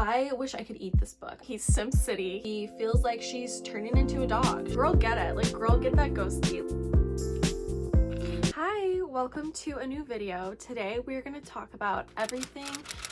I wish I could eat this book. He's Sim City. He feels like she's turning into a dog. Girl, get it. Like, girl, get that ghosty. Hi, welcome to a new video. Today we're going to talk about everything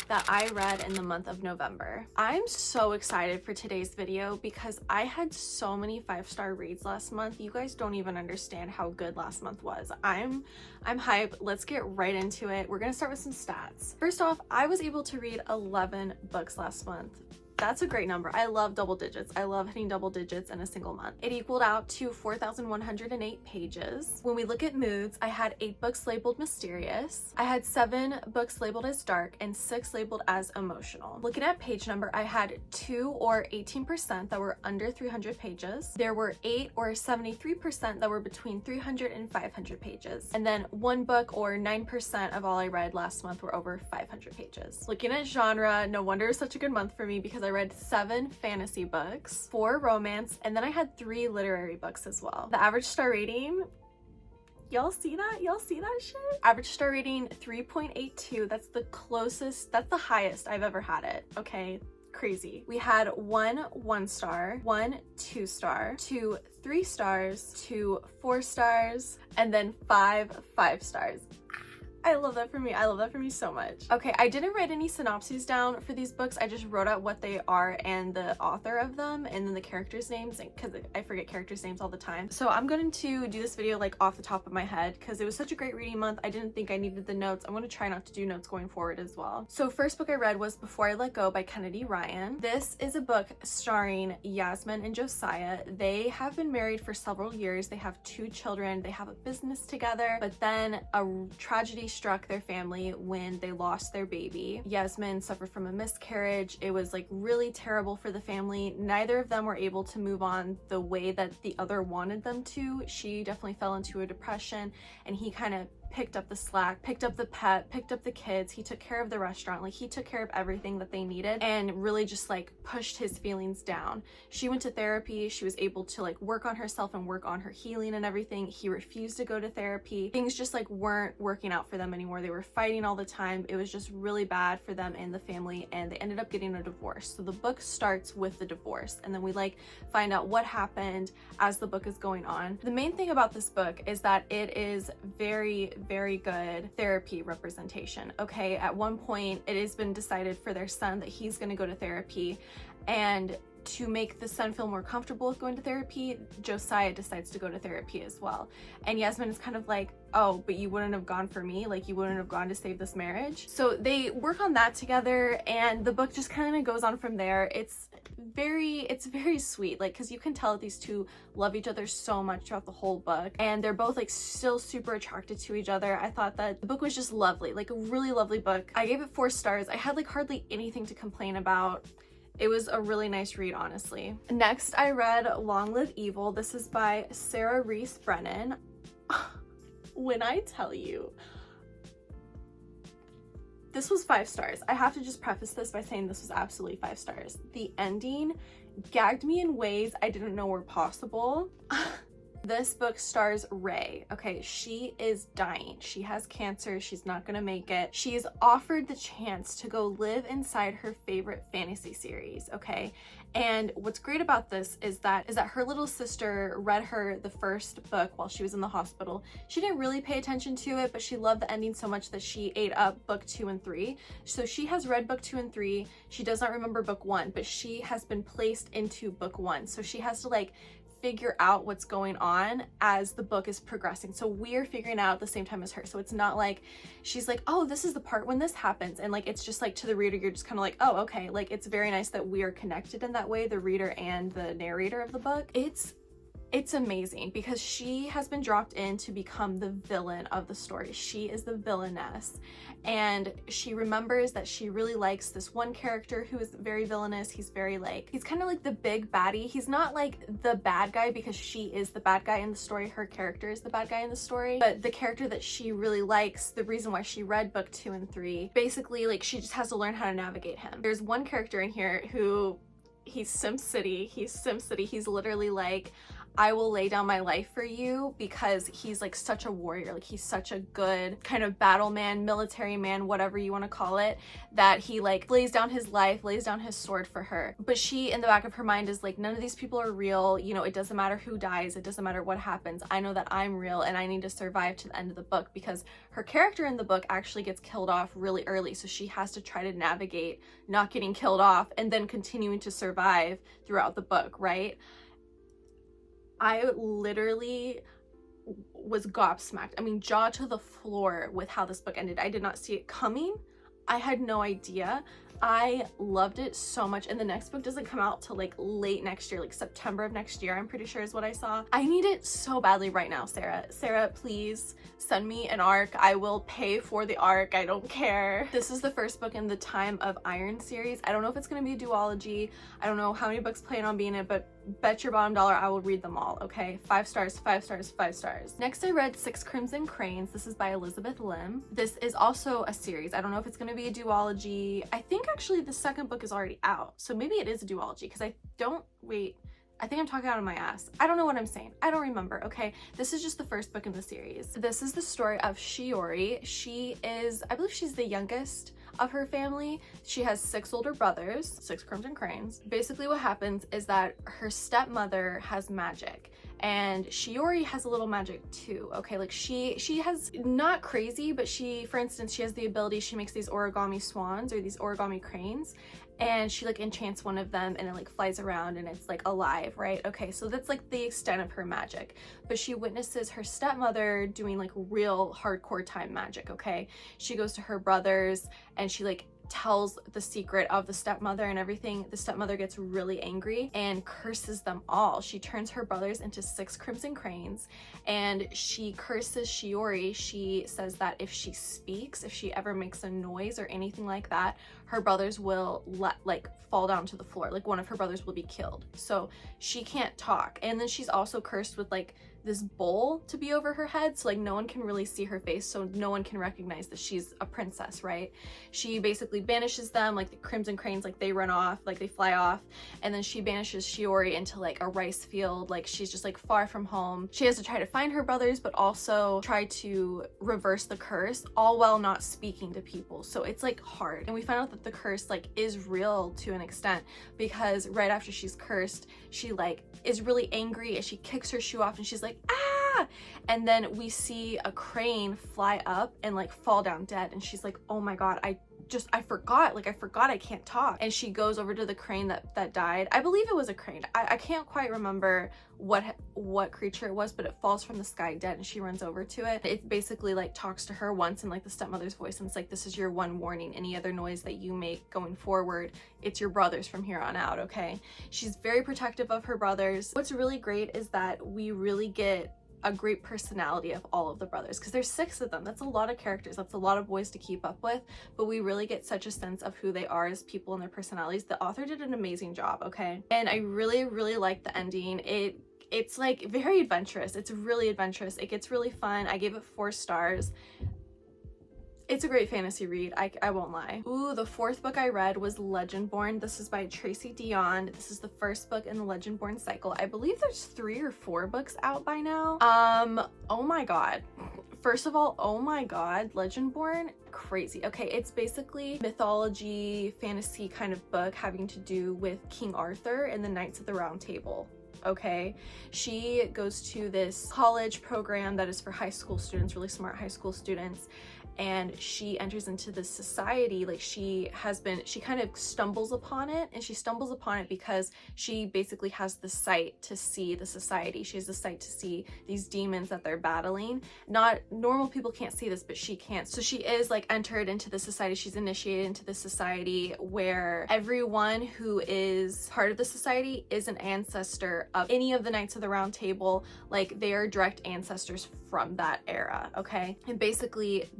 that I read in the month of November. I'm so excited for today's video because I had so many 5-star reads last month. You guys don't even understand how good last month was. I'm hyped. Let's get right into it. We're going to start with some stats. First off, I was able to read 11 books last month. That's a great number. I love double digits. I love hitting double digits in a single month. It equaled out to 4,108 pages. When we look at moods, I had 8 books labeled mysterious. I had 7 books labeled as dark and 6 labeled as emotional. Looking at page number, I had 2 or 18% that were under 300 pages. There were 8 or 73% that were between 300 and 500 pages. And then 1 book or 9% of all I read last month were over 500 pages. Looking at genre, no wonder it was such a good month for me because I read 7 fantasy books, 4 romance, and then I had 3 literary books as well. The average star rating, y'all see that? Y'all see that shit? Average star rating 3.82. That's the closest, that's the highest I've ever had it, okay? Crazy. We had 1 1-star, 1 2-star, 2 3 stars, 2 4 stars, and then 5 5 stars. I love that for me. I love that for me so much. Okay, I didn't write any synopses down for these books. I just wrote out what they are and the author of them and then the characters' names because I forget characters' names all the time. So I'm going to do this video like off the top of my head because it was such a great reading month. I didn't think I needed the notes. I'm going to try not to do notes going forward as well. So first book I read was Before I Let Go by Kennedy Ryan. This is a book starring Yasmin and Josiah. They have been married for several years. They have 2 children. They have a business together, but then a tragedy struck their family when they lost their baby. Yasmin suffered from a miscarriage. It was like really terrible for the family. Neither of them were able to move on the way that the other wanted them to. She definitely fell into a depression and he kind of picked up the slack, picked up the pet, picked up the kids. He took care of the restaurant. Like he took care of everything that they needed and really just like pushed his feelings down. She went to therapy. She was able to like work on herself and work on her healing and everything. He refused to go to therapy. Things just like weren't working out for them anymore. They were fighting all the time. It was just really bad for them and the family and they ended up getting a divorce. So the book starts with the divorce and then we like find out what happened as the book is going on. The main thing about this book is that it is very good therapy representation. Okay, at one point it has been decided for their son that he's going to go to therapy, and to make the son feel more comfortable with going to therapy, Josiah decides to go to therapy as well. And Yasmin is kind of like, oh, but you wouldn't have gone for me? Like you wouldn't have gone to save this marriage? So they work on that together and the book just kind of goes on from there. It's very sweet, like because you can tell that these 2 love each other so much throughout the whole book and they're both like still super attracted to each other. I thought that the book was just lovely, like a really lovely book. I gave it 4 stars. I had like hardly anything to complain about. It was a really nice read, honestly. Next, I read Long Live Evil. This is by Sarah Rees Brennan. When I tell you, this was 5 stars. I have to just preface this by saying this was absolutely 5 stars. The ending gagged me in ways I didn't know were possible. This book stars Ray. Okay, she is dying. She has cancer. She's not gonna make it. She is offered the chance to go live inside her favorite fantasy series, okay? And what's great about this is that her little sister read her the first book while she was in the hospital. She didn't really pay attention to it, but she loved the ending so much that she ate up book 2 and 3. So she has read book 2 and 3. She does not remember book 1, but she has been placed into book 1. So she has to like figure out what's going on as the book is progressing. So we're figuring out at the same time as her. So it's not like she's like, oh, this is the part when this happens. And like, it's just like to the reader, you're just kind of like, oh, okay. Like it's very nice that we are connected in that way, the reader and the narrator of the book. It's amazing because she has been dropped in to become the villain of the story. She is the villainess and she remembers that she really likes this one character who is very villainous. He's very like, he's kind of like the big baddie. He's not like the bad guy because she is the bad guy in the story. Her character is the bad guy in the story, but the character that she really likes, the reason why she read book 2 and 3, basically like she just has to learn how to navigate him. There's one character in here who he's Sim City. He's literally like, I will lay down my life for you, because he's like such a warrior, like he's such a good kind of battle man, military man, whatever you want to call it, that he like lays down his life, lays down his sword for her. But she, in the back of her mind, is like, none of these people are real, you know, it doesn't matter who dies, it doesn't matter what happens, I know that I'm real and I need to survive to the end of the book, because her character in the book actually gets killed off really early, so she has to try to navigate not getting killed off and then continuing to survive throughout the book, right? I literally was gobsmacked. I mean, jaw to the floor with how this book ended. I did not see it coming. I had no idea. I loved it so much, and the next book doesn't come out till like late next year, like September of next year, I'm pretty sure is what I saw. I need it so badly right now, Sarah. Sarah, please send me an arc. I will pay for the arc. I don't care. This is the first book in the Time of Iron series. I don't know if it's going to be a duology. I don't know how many books plan on being it, but bet your bottom dollar I will read them all, okay? 5 stars, 5 stars, 5 stars. Next, I read Six Crimson Cranes. This is by Elizabeth Lim. This is also a series. I don't know if it's going to be a duology. I think actually the second book is already out, so maybe it is a duology, because I think I'm talking out of my ass. I don't know what I'm saying. I don't remember, okay? This is just the first book in the series. This is the story of Shiori. She is, I believe she's the youngest of her family. She has 6 older brothers, 6 Crimson Cranes. Basically what happens is that her stepmother has magic, and Shiori has a little magic too, okay? Like she has, not crazy, but she, for instance, she has the ability, she makes these origami swans or these origami cranes, and she like enchants one of them and it like flies around and it's like alive, right? Okay, so that's like the extent of her magic. But she witnesses her stepmother doing like real hardcore time magic, okay? She goes to her brothers and she like tells the secret of the stepmother and everything. The stepmother gets really angry and curses them all. She turns her brothers into 6 Crimson Cranes and she curses Shiori. She says that if she speaks, if she ever makes a noise or anything like that, her brothers will fall down to the floor. Like one of her brothers will be killed. So she can't talk. And then she's also cursed with like this bowl to be over her head, so like no one can really see her face, so no one can recognize that she's a princess, right? She basically banishes them, like the Crimson Cranes, like they run off, like they fly off, and then she banishes Shiori into like a rice field, like she's just like far from home. She has to try to find her brothers, but also try to reverse the curse, all while not speaking to people. So it's like hard. And we find out that the curse like is real to an extent, because right after she's cursed, she like is really angry and she kicks her shoe off and she's like, ah! And then we see a crane fly up and like fall down dead, and she's like, oh my god, I forgot I can't talk. And she goes over to the crane that died. I believe it was a crane. I can't quite remember what creature it was, but it falls from the sky dead and she runs over to it. It basically like talks to her once in like the stepmother's voice, and it's like, this is your one warning. Any other noise that you make going forward, it's your brothers from here on out, okay? She's very protective of her brothers. What's really great is that we really get a great personality of all of the brothers, because there's 6 of them. That's a lot of characters, that's a lot of boys to keep up with, but we really get such a sense of who they are as people and their personalities. The author did an amazing job, okay? And I really like the ending. It's like very adventurous. It's really adventurous. It gets really fun. I gave it 4 stars. It's a great fantasy read, I won't lie. Ooh, the 4th book I read was Legendborn. This is by Tracy Deonn. This is the first book in the Legendborn cycle. I believe there's 3 or 4 books out by now. Oh my god. First of all, oh my god, Legendborn, crazy. Okay, it's basically mythology, fantasy kind of book having to do with King Arthur and the Knights of the Round Table. Okay, she goes to this college program that is for high school students, really smart high school students, and she enters into this society. Like she kind of stumbles upon it, and she stumbles upon it because she basically has the sight to see the society. She has the sight to see these demons that they're battling. Not normal people can't see this, but she can't. So she is like entered into the society. She's initiated into the society where everyone who is part of the society is an ancestor of any of the Knights of the Round Table. Like they are direct ancestors from that era, okay? And basically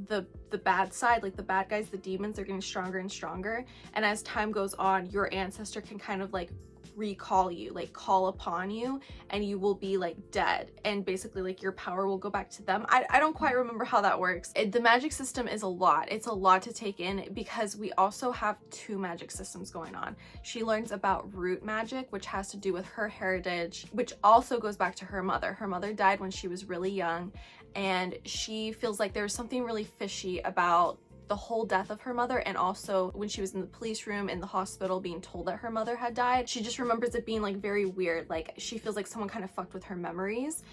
the bad side, like the bad guys, the demons, are getting stronger and stronger, and as time goes on, your ancestor can kind of like recall you, like call upon you, and you will be like dead, and basically like your power will go back to them. I don't quite remember how that works. The magic system is a lot. It's a lot to take in because we also have two magic systems going on. She learns about root magic, which has to do with her heritage, which also goes back to her mother. Her mother died when she was really young, and she feels like there's something really fishy about the whole death of her mother, and also when she was in the police room in the hospital being told that her mother had died. She just remembers it being like very weird, like she feels like someone kind of fucked with her memories.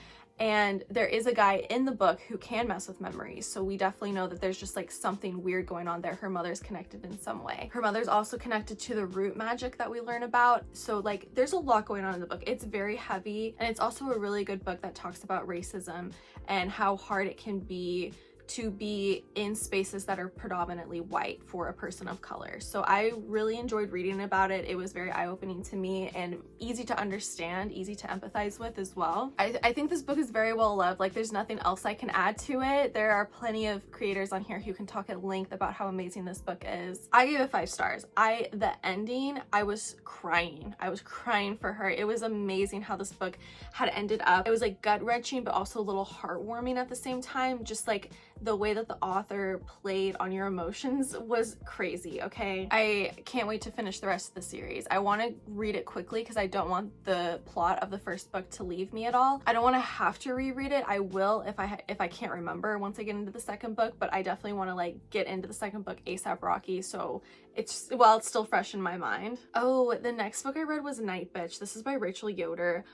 And there is a guy in the book who can mess with memories, so we definitely know that there's just like something weird going on there. Her mother's connected in some way. Her mother's also connected to the root magic that we learn about, so like there's a lot going on in the book. It's very heavy, and it's also a really good book that talks about racism and how hard it can be to be in spaces that are predominantly white for a person of color. So I really enjoyed reading about it. It was very eye-opening to me and easy to understand, easy to empathize with as well. I think this book is very well loved. Like there's nothing else I can add to it. There are plenty of creators on here who can talk at length about how amazing this book is. I gave it 5 stars. The ending, I was crying. I was crying for her. It was amazing how this book had ended up. It was like gut-wrenching, but also a little heartwarming at the same time. Just like the way that the author played on your emotions was crazy, okay? I can't wait to finish the rest of the series. I want to read it quickly because I don't want the plot of the first book to leave me at all. I don't want to have to reread it. I will if I can't remember once I get into the second book, but I definitely want to like get into the second book ASAP Rocky, so it's still fresh in my mind. Oh, the next book I read was Night Bitch. This is by Rachel Yoder.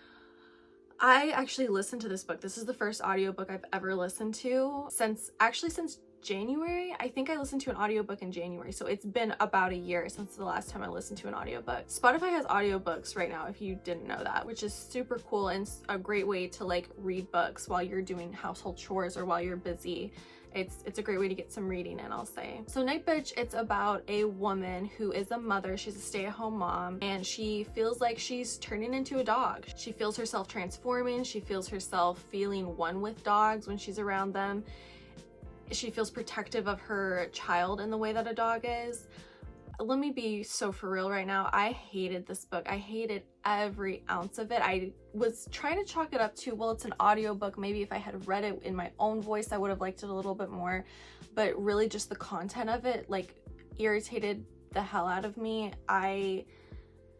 I actually listened to this book. This is the first audiobook I've ever listened to since January. I think I listened to an audiobook in January, so it's been about a year since the last time I listened to an audiobook. Spotify has audiobooks right now, if you didn't know that, which is super cool and a great way to like read books while you're doing household chores or while you're busy. It's a great way to get some reading in, I'll say. So Night Bitch, it's about a woman who is a mother. She's a stay-at-home mom, and she feels like she's turning into a dog. She feels herself transforming. She feels herself feeling one with dogs when she's around them. She feels protective of her child in the way that a dog is. Let me be so for real right now. I hated this book. I hated every ounce of it. I was trying to chalk it up to, well, it's an audiobook. Maybe if I had read it in my own voice, I would have liked it a little bit more. But really just the content of it, like, irritated the hell out of me.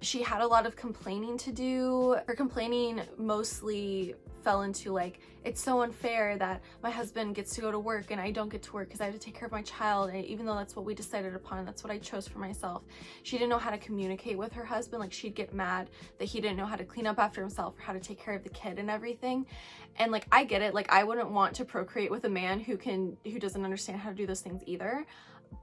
She had a lot of complaining to do. Her complaining mostly fell into like, it's so unfair that my husband gets to go to work and I don't get to work because I have to take care of my child, and even though that's what we decided upon and that's what I chose for myself. She didn't know how to communicate with her husband. Like, she'd get mad that he didn't know how to clean up after himself or how to take care of the kid and everything. And like, I get it. Like, I wouldn't want to procreate with a man who doesn't understand how to do those things either,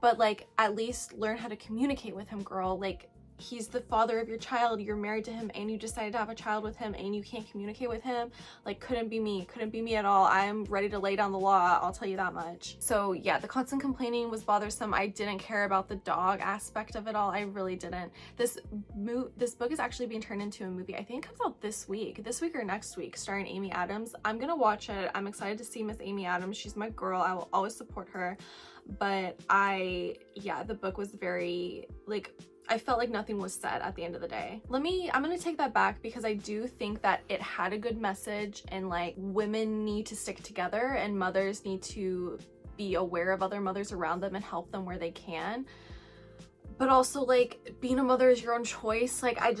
but like, at least learn how to communicate with him, girl. Like, he's the father of your child. You're married to him and you decided to have a child with him and you can't communicate with him. Like, couldn't be me at all. I'm ready to lay down the law, I'll tell you that much. So yeah, the constant complaining was bothersome. I didn't care about the dog aspect of it all. I really didn't. This book is actually being turned into a movie. I think it comes out this week or next week, starring Amy Adams. I'm gonna watch it. I'm excited to see Miss Amy Adams. She's my girl. I will always support her. But the book was very, like, I felt like nothing was said at the end of the day. I'm gonna take that back because I do think that it had a good message, and like, women need to stick together and mothers need to be aware of other mothers around them and help them where they can. But also, like, being a mother is your own choice. Like, I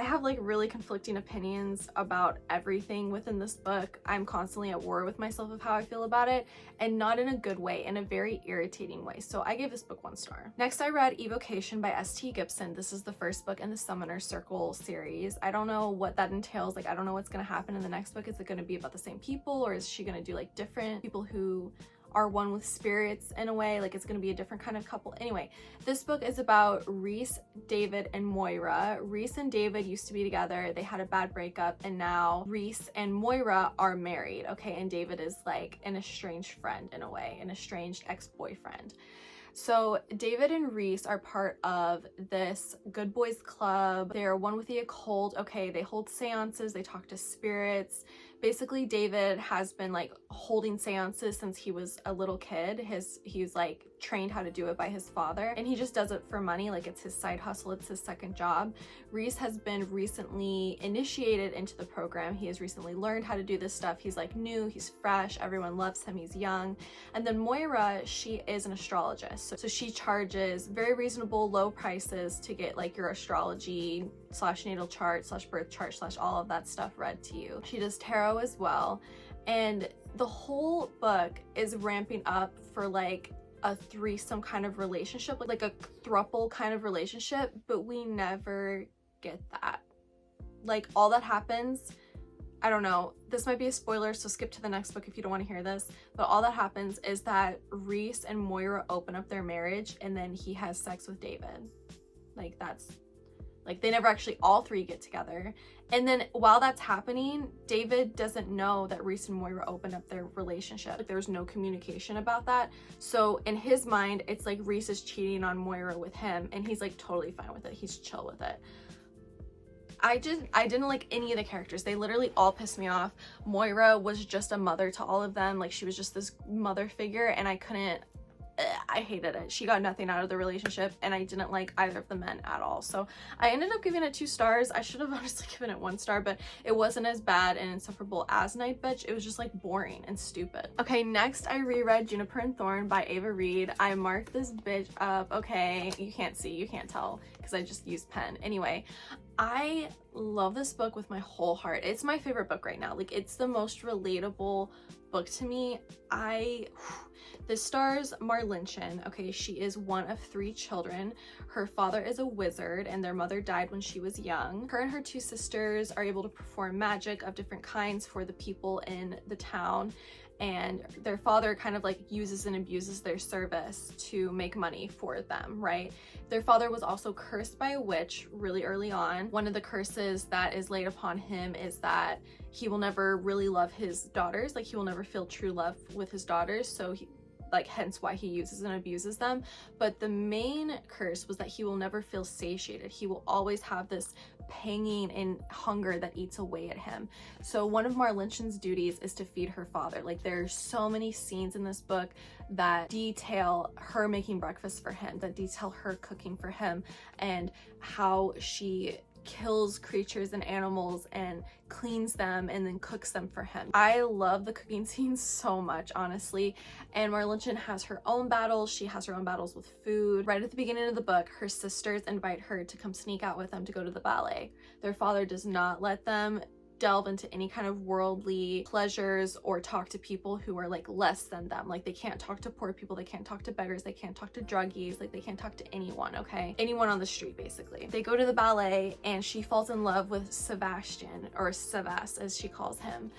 have like really conflicting opinions about everything within this book. I'm constantly at war with myself of how I feel about it, and not in a good way, in a very irritating way. So I gave this book 1 star. Next, I read Evocation by S.T. Gibson. This is the first book in the Summoner Circle series. I don't know what that entails. Like, I don't know what's gonna happen in the next book. Is it gonna be about the same people, or is she gonna do like different people who are one with spirits in a way? Like, it's gonna be a different kind of couple. Anyway, this book is about Reese, David, and Moira. Reese and David used to be together. They had a bad breakup, and now Reese and Moira are married, okay? And David is like an estranged friend in a way, an estranged ex-boyfriend. So David and Reese are part of this good boys club. They're one with the occult. Okay, they hold seances, they talk to spirits. Basically, David has been like holding seances since he was a little kid. He's like trained how to do it by his father, and he just does it for money. Like, it's his side hustle, it's his second job. Reese has been recently initiated into the program. He has recently learned how to do this stuff. He's like new, he's fresh, everyone loves him, he's young. And then Moira, she is an astrologist, so she charges very reasonable low prices to get like your astrology / natal chart / birth chart / all of that stuff read to you. She does tarot as well, and the whole book is ramping up for like a threesome kind of relationship, like a throuple kind of relationship, but we never get that. Like, all that happens, I don't know, this might be a spoiler, so skip to the next book if you don't want to hear this, but all that happens is that Reese and Moira open up their marriage, and then he has sex with David. Like, that's, like, they never actually all three get together. And then while that's happening, David doesn't know that Reese and Moira opened up their relationship. Like, there's no communication about that. So in his mind, it's like Reese is cheating on Moira with him, and he's like totally fine with it. He's chill with it. I didn't like any of the characters. They literally all pissed me off. Moira was just a mother to all of them. Like, she was just this mother figure, and I hated it. She got nothing out of the relationship, and I didn't like either of the men at all. So I ended up giving it 2 stars. I should have honestly given it 1 star, but it wasn't as bad and insufferable as Nightbitch. It was just like boring and stupid. Okay, next I reread Juniper and Thorn by Ava Reid. I marked this bitch up. Okay, you can't see, you can't tell because I just used pen. Anyway, I love this book with my whole heart. It's my favorite book right now. Like, it's the most relatable book to me. This stars Marlinchin. Okay, she is one of 3 children. Her father is a wizard, and their mother died when she was young. Her and her 2 sisters are able to perform magic of different kinds for the people in the town, and their father kind of like uses and abuses their service to make money for them, right? Their father was also cursed by a witch really early on. One of the curses that is laid upon him is that he will never really love his daughters. Like, he will never feel true love with his daughters, so hence why he uses and abuses them. But the main curse was that he will never feel satiated. He will always have this panging and hunger that eats away at him. So one of Marlinchin's duties is to feed her father. Like, there's so many scenes in this book that detail her making breakfast for him, that detail her cooking for him, and how she kills creatures and animals and cleans them and then cooks them for him. I love the cooking scenes so much, honestly. And Marlinchin has her own battles. She has her own battles with food. Right at the beginning of the book, her sisters invite her to come sneak out with them to go to the ballet. Their father does not let them delve into any kind of worldly pleasures or talk to people who are like less than them. Like, they can't talk to poor people, they can't talk to beggars, they can't talk to druggies, like they can't talk to anyone, okay? Anyone on the street, basically. They go to the ballet, and she falls in love with Sebastian, or Savas as she calls him.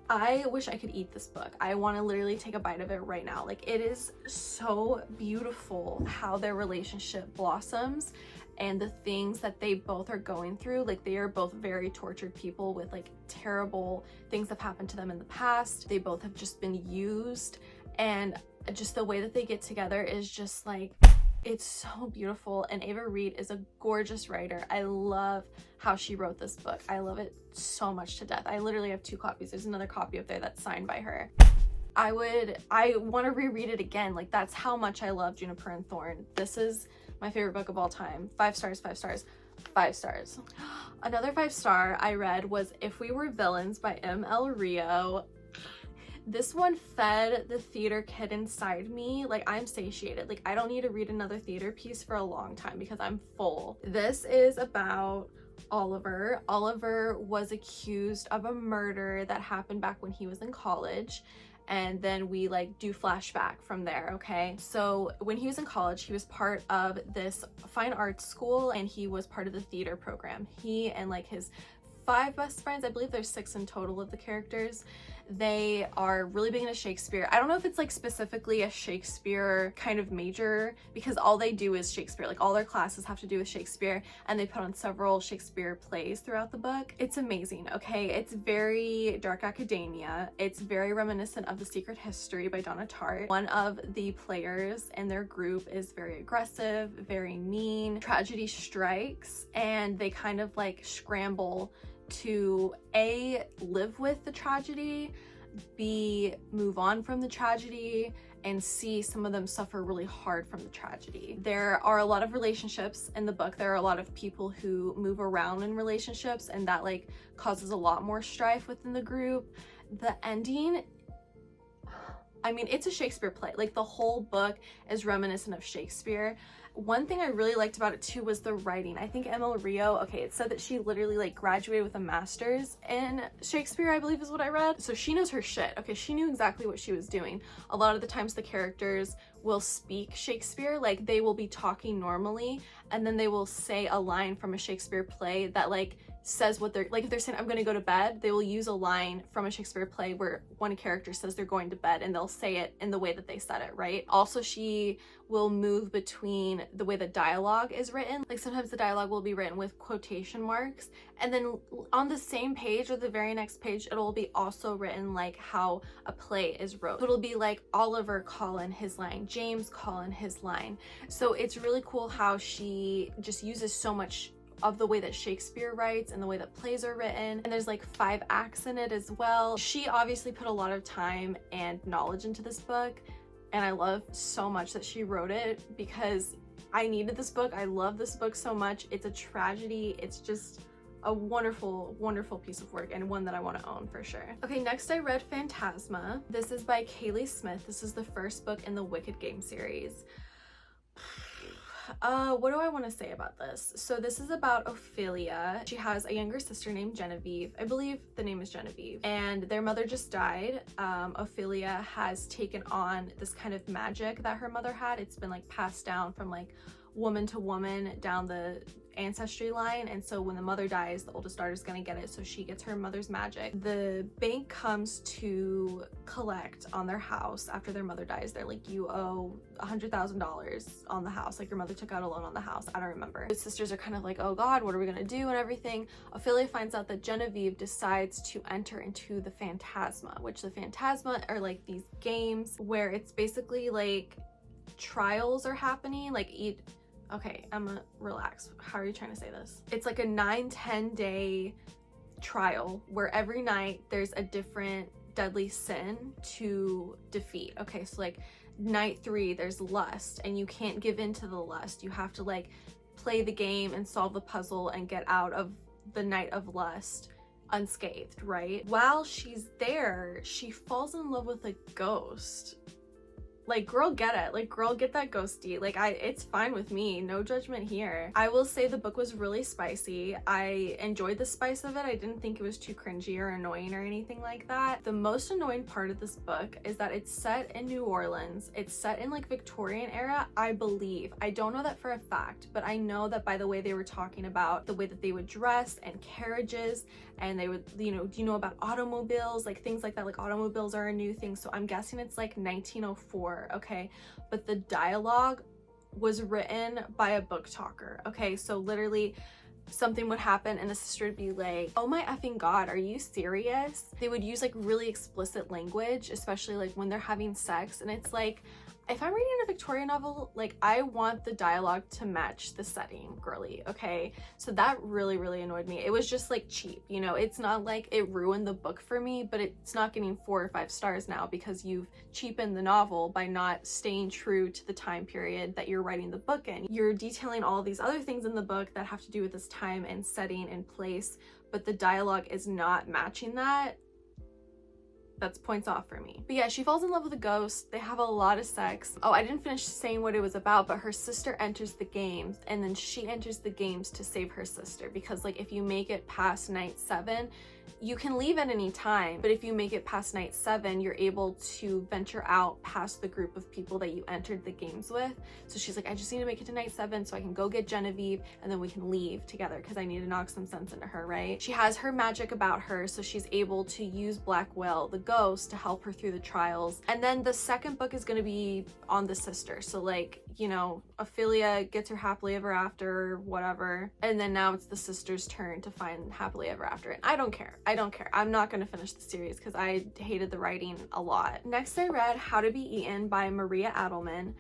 I wish I could eat this book. I want to literally take a bite of it right now. Like, it is so beautiful how their relationship blossoms and the things that they both are going through. Like, they are both very tortured people with like terrible things that have happened to them in the past. They both have just been used, and just the way that they get together is just like, it's so beautiful. And Ava Reid is a gorgeous writer. I love how she wrote this book. I love it so much to death. I literally have 2 copies. There's another copy up there that's signed by her. I want to reread it again. Like, that's how much I love Juniper and Thorn. This is my favorite book of all time. 5 stars, 5 stars, 5 stars. Another 5-star I read was If We Were Villains by M.L. Rio. This one fed the theater kid inside me. Like, I'm satiated. Like, I don't need to read another theater piece for a long time because I'm full. This is about Oliver. Oliver was accused of a murder that happened back when he was in college. And then we like do flashback from there, okay? So when he was in college, he was part of this fine arts school, and he was part of the theater program. He and like his 5 best friends, I believe there's 6 in total of the characters, they are really big into Shakespeare. I don't know if it's like specifically a Shakespeare kind of major, because all they do is Shakespeare. Like, all their classes have to do with Shakespeare, and they put on several Shakespeare plays throughout the book. It's amazing, okay? It's very dark academia. It's very reminiscent of The Secret History by Donna Tartt. One of the players in their group is very aggressive, very mean. Tragedy strikes, and they kind of like scramble to A, live with the tragedy, B, move on from the tragedy, and see some of them suffer really hard from the tragedy. There are a lot of relationships in the book. There are a lot of people who move around in relationships, and that like causes a lot more strife within the group. The ending, I mean, it's a Shakespeare play. Like the whole book is reminiscent of Shakespeare. One thing I really liked about it too was the writing. I think Emma Rio, okay, it said that she literally like graduated with a master's in Shakespeare, I believe is what I read. So she knows her shit. Okay, she knew exactly what she was doing. A lot of the times the characters will speak Shakespeare, like they will be talking normally and then they will say a line from a Shakespeare play that like says what they're like. If they're saying I'm gonna go to bed, they will use a line from a Shakespeare play where one character says they're going to bed and they'll say it in the way that they said it, right? Also, she will move between the way the dialogue is written. Like sometimes the dialogue will be written with quotation marks, and then on the same page or the very next page it'll be also written like how a play is wrote. So it'll be like Oliver calling his line, James calling his line. So it's really cool how she just uses so much of the way that Shakespeare writes and the way that plays are written, and there's like 5 acts in it as well. She obviously put a lot of time and knowledge into this book, and I love so much that she wrote it because I needed this book. I love this book so much. It's a tragedy. It's just a wonderful, wonderful piece of work, and one that I want to own for sure. Okay, next I read Phantasma. This is by Kaylie Smith. This is the first book in the Wicked Game series. What do I want to say about this? So this is about Ophelia. She has a younger sister named Genevieve. I believe the name is Genevieve, and their mother just died. Ophelia has taken on this kind of magic that her mother had. It's been like passed down from like woman to woman down the ancestry line, and so when the mother dies, the oldest daughter is going to get it, so she gets her mother's magic. The bank comes to collect on their house after their mother dies. They're like, you owe $100,000 on the house, like your mother took out a loan on the house. I don't remember. The sisters are kind of like, oh god, what are we gonna do and everything. Ophelia finds out that Genevieve decides to enter into the Phantasma, which the Phantasma are like these games where it's basically like trials are happening, like okay, Emma, relax. How are you trying to say this? It's like a 9-10 day trial where every night there's a different deadly sin to defeat. Okay, so like night 3, there's lust, and you can't give in to the lust. You have to like play the game and solve the puzzle and get out of the night of lust unscathed, right? While she's there, she falls in love with a ghost. Like, girl, get it. Like, girl, get that ghosty. Like, it's fine with me. No judgment here. I will say the book was really spicy. I enjoyed the spice of it. I didn't think it was too cringy or annoying or anything like that. The most annoying part of this book is that it's set in New Orleans. It's set in like Victorian era, I believe. I don't know that for a fact, but I know that by the way they were talking about the way that they would dress and carriages, and they would, you know, do you know about automobiles? Like things like that, like automobiles are a new thing. So I'm guessing it's like 1904, okay? But the dialogue was written by a book talker, okay? So literally something would happen and the sister would be like, oh my effing god, are you serious? They would use like really explicit language, especially like when they're having sex, and it's like, if I'm reading a Victorian novel, like I want the dialogue to match the setting, girly, okay? So that really, really annoyed me. It was just like cheap, you know? It's not like it ruined the book for me, but it's not getting 4 or 5 stars now because you've cheapened the novel by not staying true to the time period that you're writing the book in. You're detailing all these other things in the book that have to do with this time and setting and place, but the dialogue is not matching that. That's points off for me. But yeah, she falls in love with a ghost. They have a lot of sex. Oh, I didn't finish saying what it was about, but her sister enters the games, and then she enters the games to save her sister, because like if you make it past night 7, you can leave at any time, but if you make it past night 7, you're able to venture out past the group of people that you entered the games with. So she's like, I just need to make it to night 7 so I can go get Genevieve and then we can leave together because I need to knock some sense into her, right? She has her magic about her, so she's able to use Blackwell, the ghost, to help her through the trials. And then the second book is going to be on the sister. So like, you know, Ophelia gets her happily ever after, whatever. And then now it's the sister's turn to find happily ever after. And I don't care. I don't care. I'm not going to finish the series because I hated the writing a lot. Next, I read How to Be Eaten by Maria Adelmann.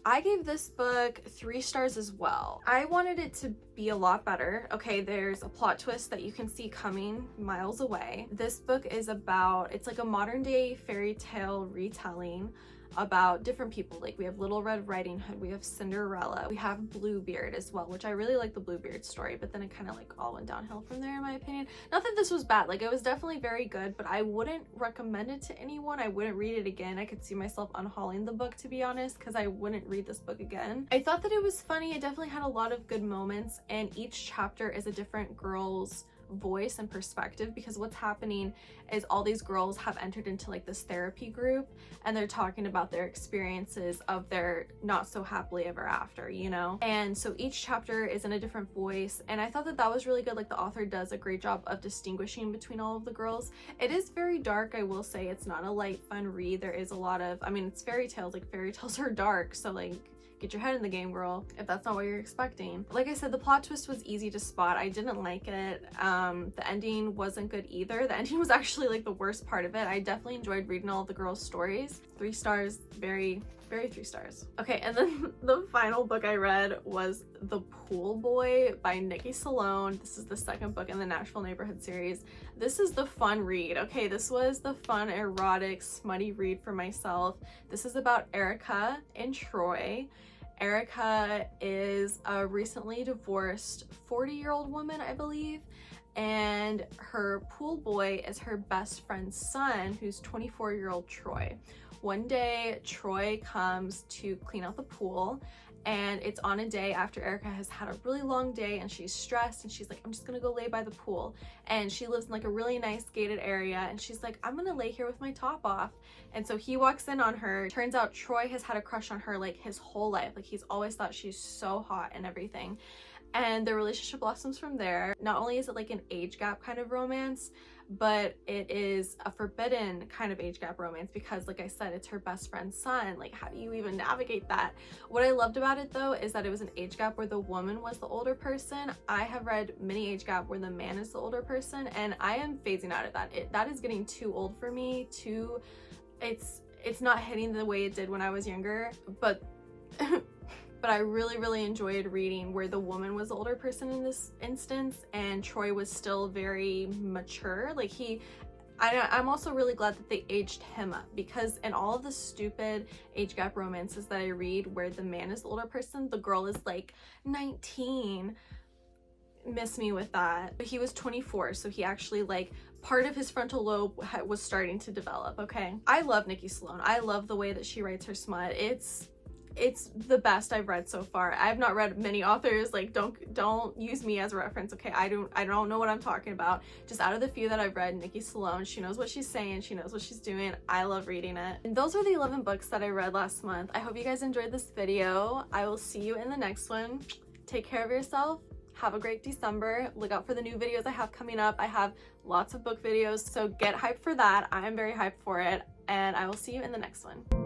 I gave this book 3 stars as well. I wanted it to be a lot better. Okay, there's a plot twist that you can see coming miles away. This book is about, it's like a modern day fairy tale retelling about different people. Like we have Little Red Riding Hood, we have Cinderella, we have Bluebeard as well, which I really like the Bluebeard story, but then it kind of like all went downhill from there in my opinion. Not that this was bad, like it was definitely very good, but I wouldn't recommend it to anyone. I wouldn't read it again. I could see myself unhauling the book, to be honest, because I wouldn't read this book again. I thought that it was funny. It definitely had a lot of good moments, and each chapter is a different girl's voice and perspective, because what's happening is all these girls have entered into like this therapy group, and they're talking about their experiences of their not so happily ever after, you know? And so each chapter is in a different voice, and I thought that that was really good. Like the author does a great job of distinguishing between all of the girls. It is very dark, I will say. It's not a light fun read. There is a lot of, I mean, it's fairy tales, like fairy tales are dark, so like get your head in the game, girl, if that's not what you're expecting. Like I said, the plot twist was easy to spot. I didn't like it. The ending wasn't good either. The ending was actually like the worst part of it. I definitely enjoyed reading all of the girls' stories. 3 stars, very 3 stars. Okay, and then the final book I read was The Pool Boy by Nikki Sloane. This is the second book in the Nashville Neighborhood series. This is the fun read. Okay, this was the fun, erotic, smutty read for myself. This is about Erica and Troy. Erica is a recently divorced 40-year-old woman, I believe, and her pool boy is her best friend's son, who's 24-year-old Troy. One day, Troy comes to clean out the pool, and it's on a day after Erica has had a really long day and she's stressed, and she's like, I'm just gonna go lay by the pool. And she lives in like a really nice gated area, and she's like, I'm gonna lay here with my top off. And so he walks in on her. Turns out Troy has had a crush on her like his whole life. Like he's always thought she's so hot and everything. And their relationship blossoms from there. Not only is it like an age gap kind of romance, but it is a forbidden kind of age gap romance, because like I said, it's her best friend's son. Like, how do you even navigate that? What I loved about it though is that it was an age gap where the woman was the older person. I have read many age gap where the man is the older person, and I am phasing out of that. That is getting too old for me. It's not hitting the way it did when I was younger, but but I really enjoyed reading where the woman was the older person in this instance, and Troy was still very mature. Like I'm also really glad that they aged him up, because in all of the stupid age gap romances that I read where the man is the older person, the girl is like 19. Miss me with that. But he was 24, so he actually, like, part of his frontal lobe was starting to develop. Okay, I love Nikki Sloane. I love the way that she writes her smut. It's the best I've read so far. I have not read many authors. Like, don't use me as a reference, okay? I don't know what I'm talking about. Just out of the few that I've read, Nikki Sloane, she knows what she's saying, she knows what she's doing. I love reading it. And those were the 11 books that I read last month. I hope you guys enjoyed this video. I will see you in the next one. Take care of yourself. Have a great December. Look out for the new videos I have coming up. I have lots of book videos, so get hyped for that. I'm very hyped for it, and I will see you in the next one.